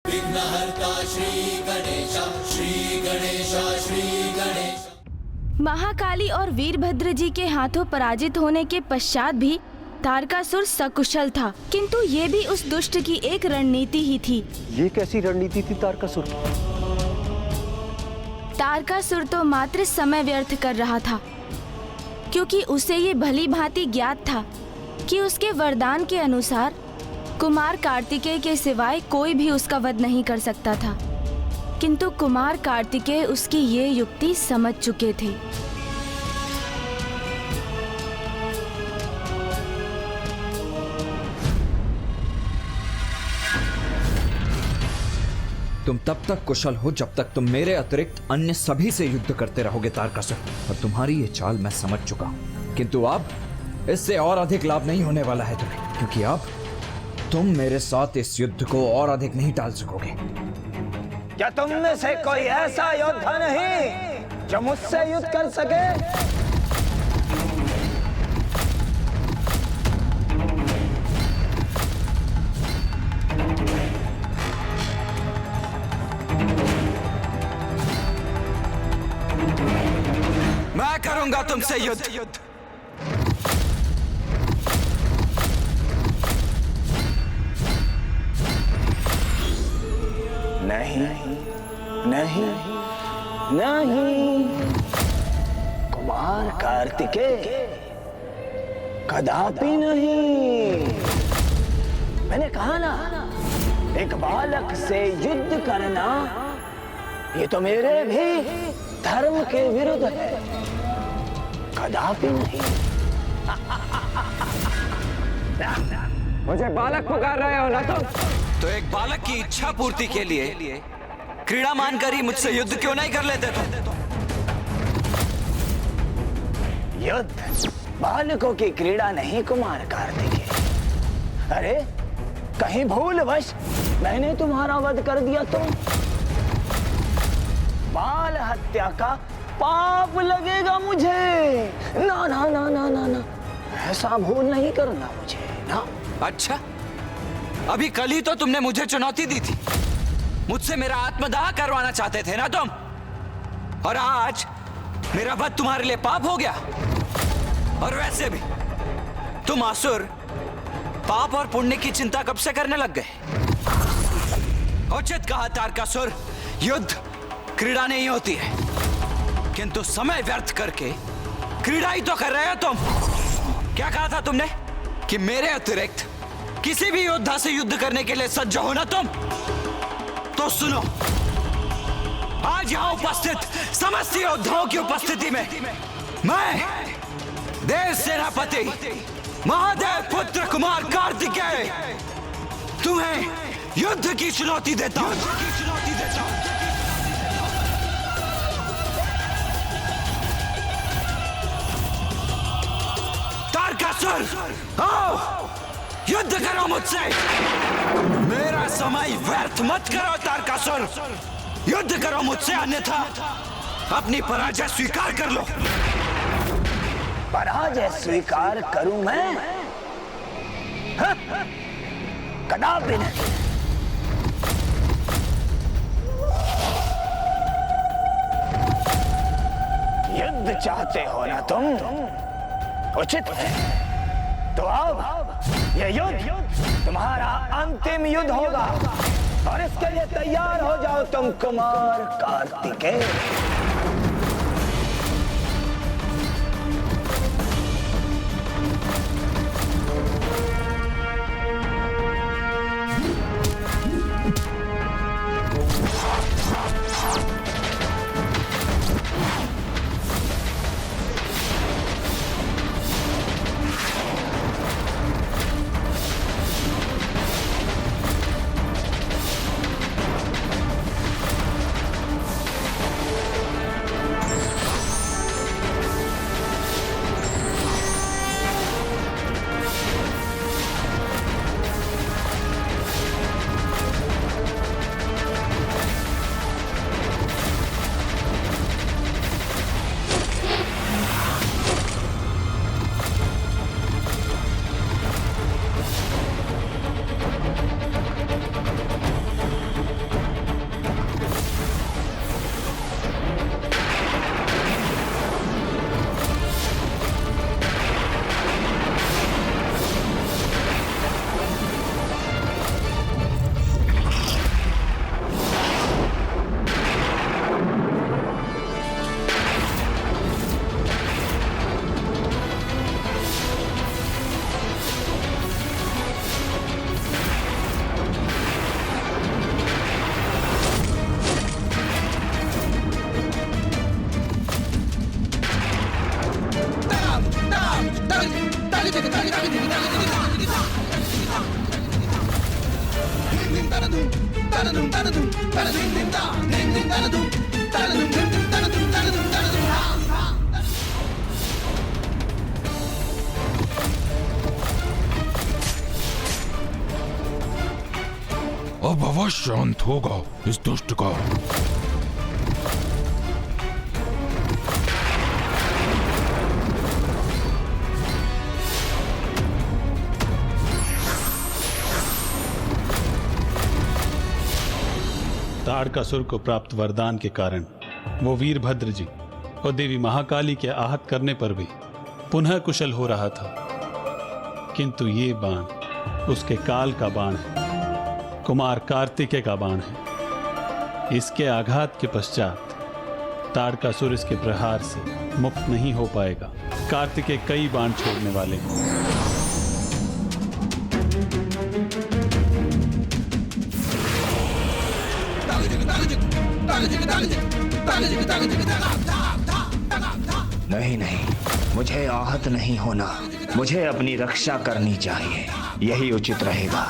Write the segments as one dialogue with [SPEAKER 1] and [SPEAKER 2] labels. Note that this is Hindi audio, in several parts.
[SPEAKER 1] विघ्नहर्ता श्री गणेश, श्री गणेश, श्री गणेश।
[SPEAKER 2] महाकाली और वीरभद्र जी के हाथों पराजित होने के पश्चात भी तारकासुर सकुशल था, किंतु ये भी उस दुष्ट की एक रणनीति ही थी।
[SPEAKER 3] ये कैसी रणनीति थी तारकासुर?
[SPEAKER 2] तारकासुर तो मात्र समय व्यर्थ कर रहा था, क्योंकि उसे ये भली भांति ज्ञात था कि उसके वरदान के अनुसार कुमार कार्तिकेय के सिवाय कोई भी उसका वध नहीं कर सकता था। किंतु कुमार कार्तिकेय उसकी ये युक्ति समझ चुके थे।
[SPEAKER 4] तुम तब तक कुशल हो जब तक तुम मेरे अतिरिक्त अन्य सभी से युद्ध करते रहोगे तारकासुर, और तुम्हारी ये चाल मैं समझ चुका हूं। किंतु अब इससे और अधिक लाभ नहीं होने वाला है तुम्हें, क्योंकि अब तुम मेरे साथ इस युद्ध को और अधिक नहीं टाल सकोगे।
[SPEAKER 5] क्या तुम में से कोई ऐसा योद्धा नहीं जो मुझसे युद्ध कर सके?
[SPEAKER 4] मैं करूंगा तुमसे युद्ध।
[SPEAKER 5] नहीं, नहीं, नहीं, कुमार कार्तिकेय, कदापि नहीं। मैंने कहा ना, एक बालक से युद्ध करना ये तो मेरे भी धर्म के विरुद्ध है। कदापि नहीं। मुझे बालक पुकार रहे हो ना तुम?
[SPEAKER 4] तो एक बालक की इच्छा पूर्ति के लिए क्रीड़ा मानकर ही मुझसे युद्ध क्यों नहीं कर लेते तुम?
[SPEAKER 5] युद्ध बालकों की क्रीड़ा नहीं कुमार कार्तिकेय। अरे कहीं भूलवश मैंने तुम्हारा वध कर दिया तो बाल हत्या का पाप लगेगा मुझे। ना ना ना ना ना ना, ऐसा भूल नहीं करना मुझे ना।
[SPEAKER 4] अच्छा, अभी कल ही तो तुमने मुझे चुनौती दी थी, मुझसे मेरा आत्मदाह करवाना चाहते थे ना तुम, और आज मेरा वध तुम्हारे लिए पाप हो गया। और वैसे भी तुम असुर पाप और पुण्य की चिंता कब से करने लग गए? उचित कहा तारकासुर, युद्ध क्रीड़ा नहीं होती है, किंतु समय व्यर्थ करके क्रीड़ा ही तो कर रहे हो तुम। क्या कहा था तुमने कि मेरे अतिरिक्त किसी भी योद्धा से युद्ध करने के लिए सज्ज हो ना तुम? तो सुनो, आज यहां उपस्थित समस्त योद्धाओं की उपस्थिति में मैं देव सेनापति महादेव पुत्र कुमार कार्तिकेय तुम्हें युद्ध की चुनौती देता हूं। तारकासुर, आओ युद्ध करो मुझसे। मेरा समय व्यर्थ मत करो तारकासुर, युद्ध करो मुझसे, अन्यथा अपनी पराजय स्वीकार कर लो।
[SPEAKER 5] पराजय स्वीकार करूं मैं? हाँ? कदापि नहीं। युद्ध चाहते हो ना तुम? उचित है, तो अब यह युद्ध तुम्हारा अंतिम युद्ध होगा, और इसके लिए तैयार हो जाओ तुम कुमार कार्तिकेय।
[SPEAKER 6] अब अवश्य अंत होगा इस दुष्ट का।
[SPEAKER 7] ताड़कासुर को प्राप्त वरदान के कारण वो वीरभद्र जी और देवी महाकाली के आहत करने पर भी पुनः कुशल हो रहा था, किंतु ये बाण उसके काल का बाण है, कुमार कार्तिकेय का बाण है। इसके आघात के पश्चात ताड़कासुर इसके प्रहार से मुक्त नहीं हो पाएगा। कार्तिकेय कई बाण छोड़ने वाले हैं।
[SPEAKER 5] नहीं नहीं, मुझे आहत नहीं होना, मुझे अपनी रक्षा करनी चाहिए, यही उचित रहेगा।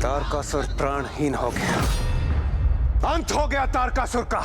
[SPEAKER 3] तारकासुर प्राणहीन हो गया, अंत हो गया तारकासुर का।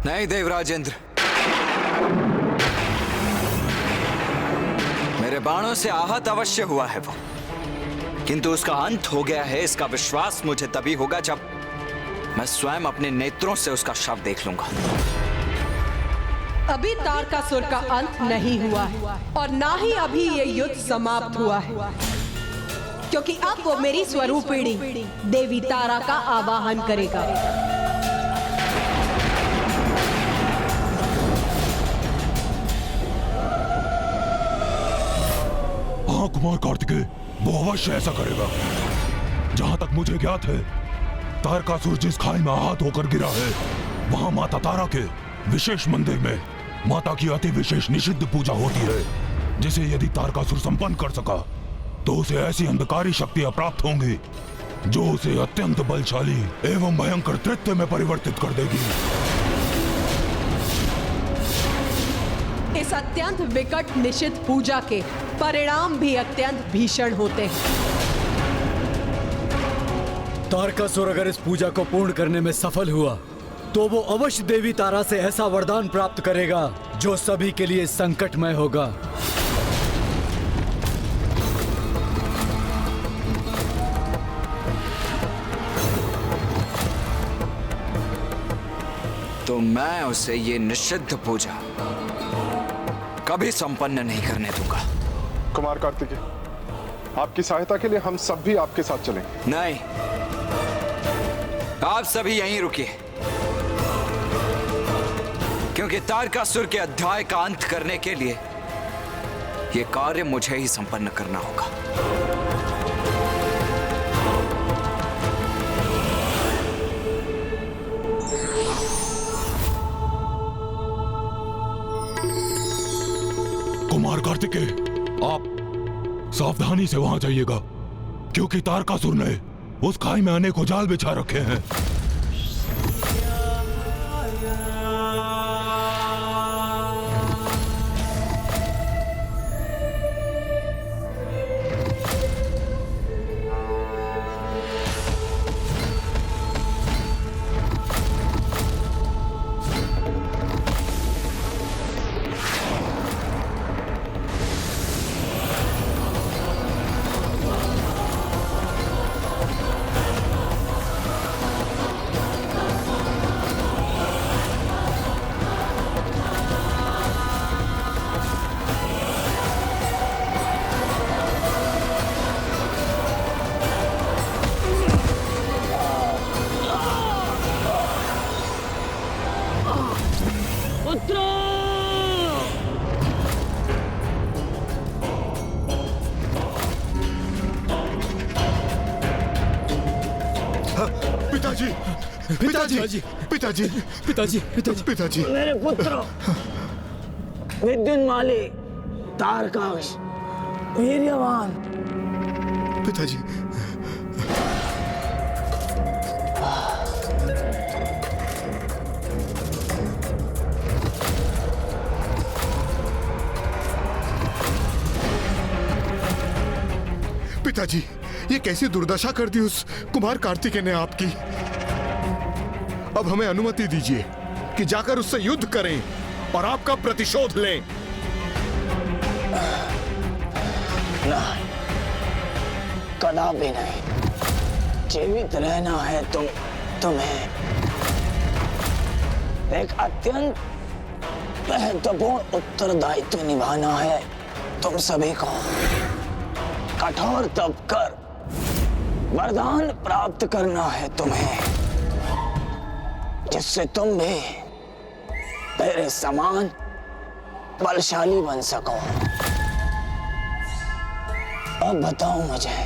[SPEAKER 4] नहीं देवराजेंद्र, मेरे बाणों से आहत अवश्य हुआ है वो, किंतु उसका अंत हो गया है इसका विश्वास मुझे तभी होगा जब मैं स्वयं अपने नेत्रों से उसका शव देख लूंगा।
[SPEAKER 8] अभी तारकासुर का अंत नहीं हुआ है और ना ही अभी ये युद्ध समाप्त हुआ है, क्योंकि अब वो मेरी स्वरूपिणी देवी तारा का आवाहन करेगा।
[SPEAKER 6] हाँ कुमार कार्तिकेय, वो अवश्य ऐसा करेगा। जहां तक मुझे ज्ञात है, तारकासुर जिस खाई में आहत होकर गिरा है, वहां माता तारा के विशेष मंदिर में माता की अति विशेष निषिद्ध पूजा होती है, जिसे यदि तारकासुर संपन्न कर सका तो उसे ऐसी अंधकारी शक्तियां प्राप्त होंगी जो उसे अत्यंत बलशाली एवं भयंकर दैत्य में परिवर्तित कर देगी।
[SPEAKER 8] इस अत्यंत विकट निषिद्ध पूजा के परिणाम भी अत्यंत भीषण होते हैं।
[SPEAKER 9] तारकासुर अगर इस पूजा को पूर्ण करने में सफल हुआ तो वो अवश्य देवी तारा से ऐसा वरदान प्राप्त करेगा जो सभी के लिए संकटमय होगा।
[SPEAKER 4] तो मैं उसे ये निषिद्ध पूजा कभी संपन्न नहीं करने दूंगा।
[SPEAKER 10] कुमार कार्तिकेय, आपकी सहायता के लिए हम सब भी आपके साथ चलेंगे।
[SPEAKER 4] नहीं, आप सभी यहीं रुकिए, क्योंकि तारकासुर के अध्याय का अंत करने के लिए यह कार्य मुझे ही संपन्न करना होगा।
[SPEAKER 6] कुमार कार्तिकेय, आप सावधानी से वहां जाइएगा, क्योंकि तारकासुर ने उस खाई में अनेकों जाल बिछा रखे हैं।
[SPEAKER 10] पिताजी पिताजी पिताजी
[SPEAKER 9] पिताजी पिताजी
[SPEAKER 10] पिताजी
[SPEAKER 5] मेरे पुत्रों, विद्युन्माली, तारकाश, वीर्यवान,
[SPEAKER 10] पिताजी पिताजी, ये कैसी दुर्दशा कर दी उस कुमार कार्तिकेय ने आपकी। अब हमें अनुमति दीजिए कि जाकर उससे युद्ध करें और आपका प्रतिशोध लें।
[SPEAKER 5] नहीं, कदापि नहीं। जीवित रहना है तुम्हें एक अत्यंत महत्वपूर्ण उत्तरदायित्व निभाना है तुम सभी को। कठोर तप कर वरदान प्राप्त करना है तुम्हें, जिससे तुम भी मेरे समान बलशाली बन सको। अब बताओ मुझे,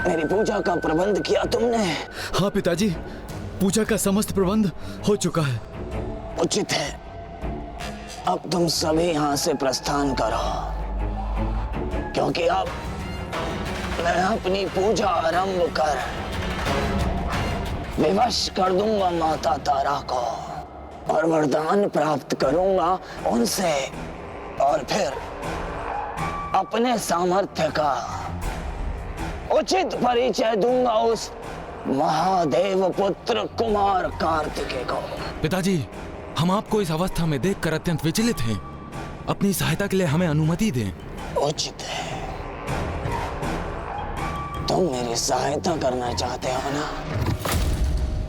[SPEAKER 5] मेरी पूजा का प्रबंध किया तुमने?
[SPEAKER 9] हाँ पिताजी, पूजा का समस्त प्रबंध हो चुका है।
[SPEAKER 5] उचित है, अब तुम सभी यहाँ से प्रस्थान करो, क्योंकि अब मैं अपनी पूजा आरंभ कर विवश कर दूंगा माता तारा को और वरदान प्राप्त करूंगा उनसे, और फिर अपने सामर्थ्य का उचित परिचय दूंगा उस महादेव पुत्र कुमार कार्तिकेय को।
[SPEAKER 11] पिताजी, हम आपको इस अवस्था में देखकर अत्यंत विचलित हैं। अपनी सहायता के लिए हमें अनुमति दें।
[SPEAKER 5] उचित है, तुम मेरी सहायता करना चाहते हो ना,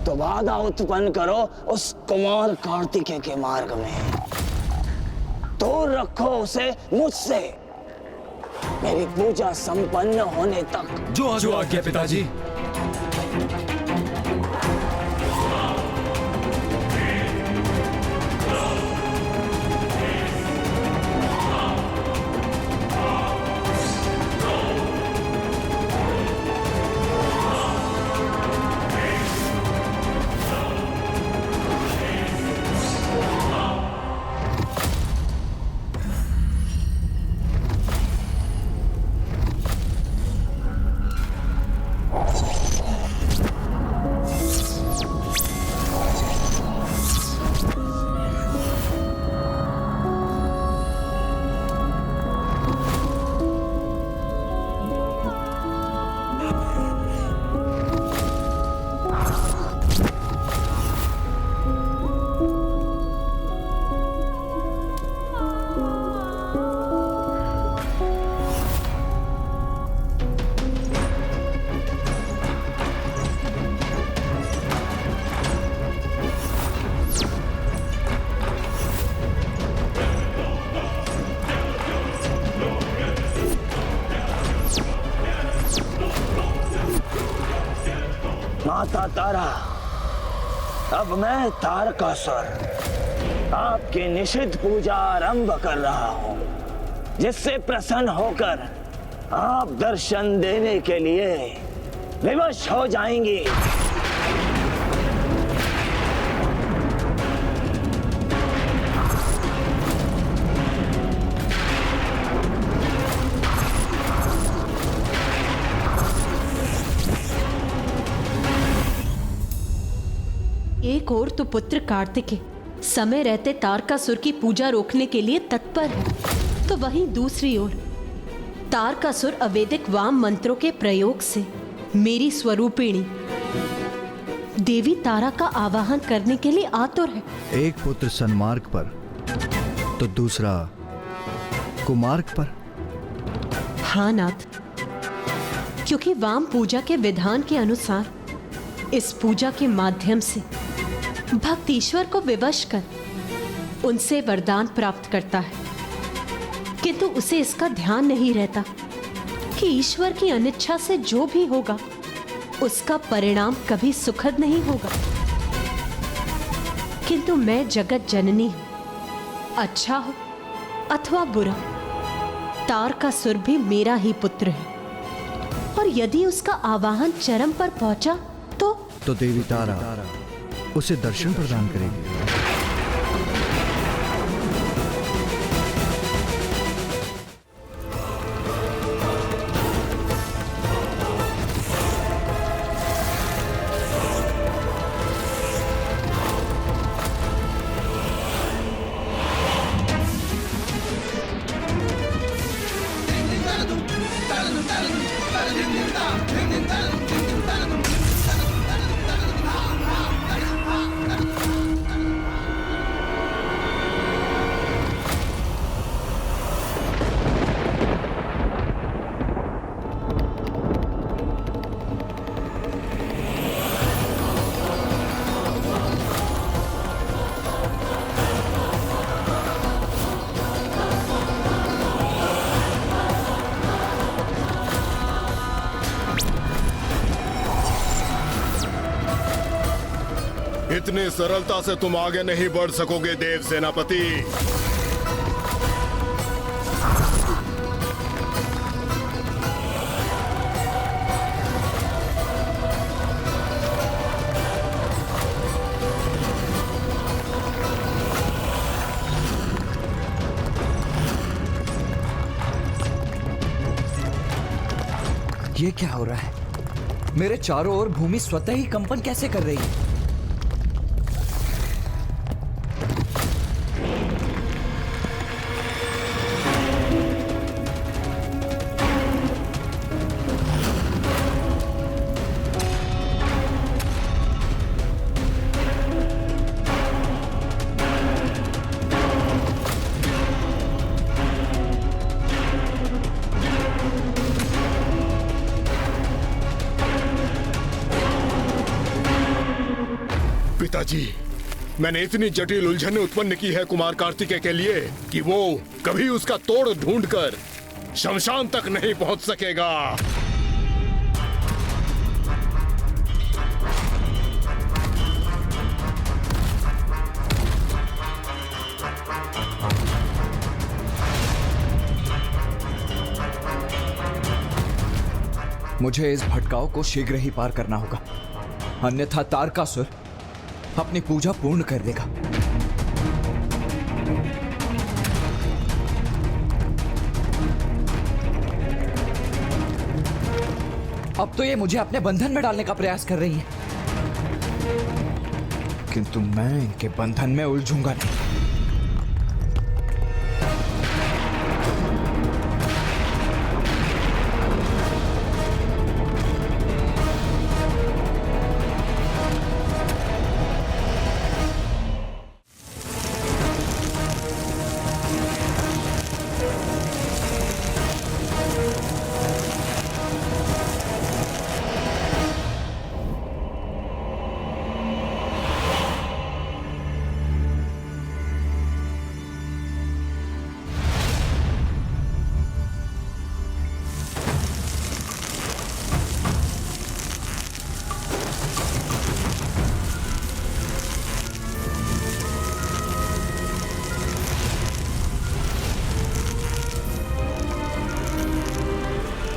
[SPEAKER 5] तो बाधा उत्पन्न करो उस कुमार कार्तिकेय के मार्ग में। दूर रखो उसे मुझसे, मेरी पूजा संपन्न होने तक।
[SPEAKER 9] जो आज्ञा पिताजी।
[SPEAKER 5] माता तारा, अब मैं तारकासुर आपकी निषिद्ध पूजा आरंभ कर रहा हूं, जिससे प्रसन्न होकर आप दर्शन देने के लिए विवश हो जाएंगी।
[SPEAKER 8] एक और तो पुत्र कार्तिकेय समय रहते तारकासुर की पूजा रोकने के लिए तत्पर है, तो वहीं दूसरी ओर तारकासुर अवैदिक वाम मंत्रों के प्रयोग से मेरी स्वरूपिणी देवी तारा का आवाहन करने के लिए आतुर है।
[SPEAKER 12] एक पुत्र सन्मार्ग पर तो दूसरा कुमार्ग पर।
[SPEAKER 8] हाँ नाथ, क्योंकि वाम पूजा के विधान के अनुसार इस पूजा के माध्यम से भक्त ईश्वर को विवश कर उनसे वरदान प्राप्त करता है, किंतु उसे इसका ध्यान नहीं रहता कि ईश्वर की अनिच्छा से जो भी होगा उसका परिणाम कभी सुखद नहीं होगा। किंतु मैं जगत जननी हूं, अच्छा हो अथवा बुरा, तारकासुर भी मेरा ही पुत्र है, और यदि उसका आवाहन चरम पर पहुंचा
[SPEAKER 12] तो देवी तारा उसे दर्शन प्रदान करेगी।
[SPEAKER 10] इतनी सरलता से तुम आगे नहीं बढ़ सकोगे देव सेनापति।
[SPEAKER 4] ये क्या हो रहा है? मेरे चारों ओर भूमि स्वतः ही कंपन कैसे कर रही है?
[SPEAKER 10] पिताजी, मैंने इतनी जटिल उलझनें उत्पन्न की है कुमार कार्तिकेय के लिए कि वो कभी उसका तोड़ ढूंढकर शमशान तक नहीं पहुंच सकेगा।
[SPEAKER 4] मुझे इस भटकाव को शीघ्र ही पार करना होगा, अन्यथा तारकासुर अपनी पूजा पूर्ण कर देगा। अब तो ये मुझे अपने बंधन में डालने का प्रयास कर रही है, किंतु मैं इनके बंधन में उलझूंगा नहीं।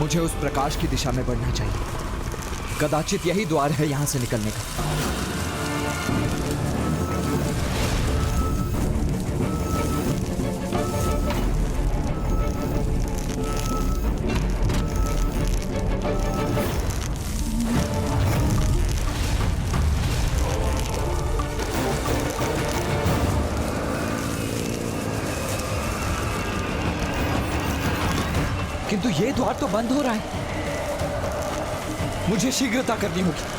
[SPEAKER 4] मुझे उस प्रकाश की दिशा में बढ़ना चाहिए। कदाचित यही द्वार है यहां से निकलने का। किंतु ये द्वार तो बंद हो रहा है, मुझे शीघ्रता करनी होगी।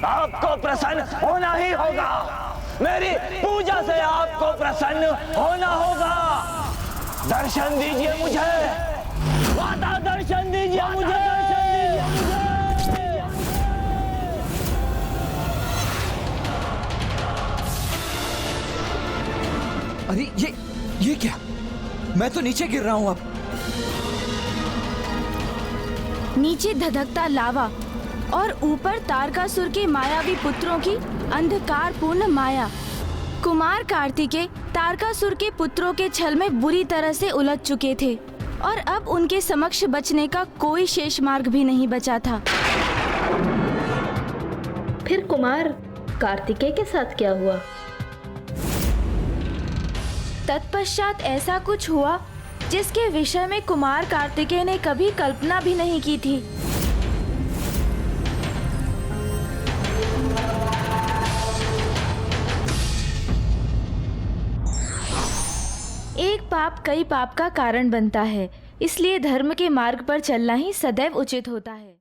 [SPEAKER 5] आपको प्रसन्न होना ही होगा। मेरी पूजा से आपको प्रसन्न होना होगा। दर्शन दीजिए मुझे माता, दर्शन दीजिए मुझे, दर्शन दीजिए मुझे।
[SPEAKER 4] अरे ये क्या? मैं तो नीचे गिर रहा हूं अब।
[SPEAKER 2] नीचे धधकता लावा और ऊपर तारकासुर के मायावी पुत्रों की अंधकारपूर्ण माया। कुमार कार्तिकेय तारकासुर के पुत्रों के छल में बुरी तरह से उलझ चुके थे और अब उनके समक्ष बचने का कोई शेष मार्ग भी नहीं बचा था।
[SPEAKER 13] फिर कुमार कार्तिकेय के साथ क्या हुआ?
[SPEAKER 2] तत्पश्चात ऐसा कुछ हुआ जिसके विषय में कुमार कार्तिकेय ने कभी कल्पना भी नहीं की थी। एक पाप कई पाप का कारण बनता है, इसलिए धर्म के मार्ग पर चलना ही सदैव उचित होता है।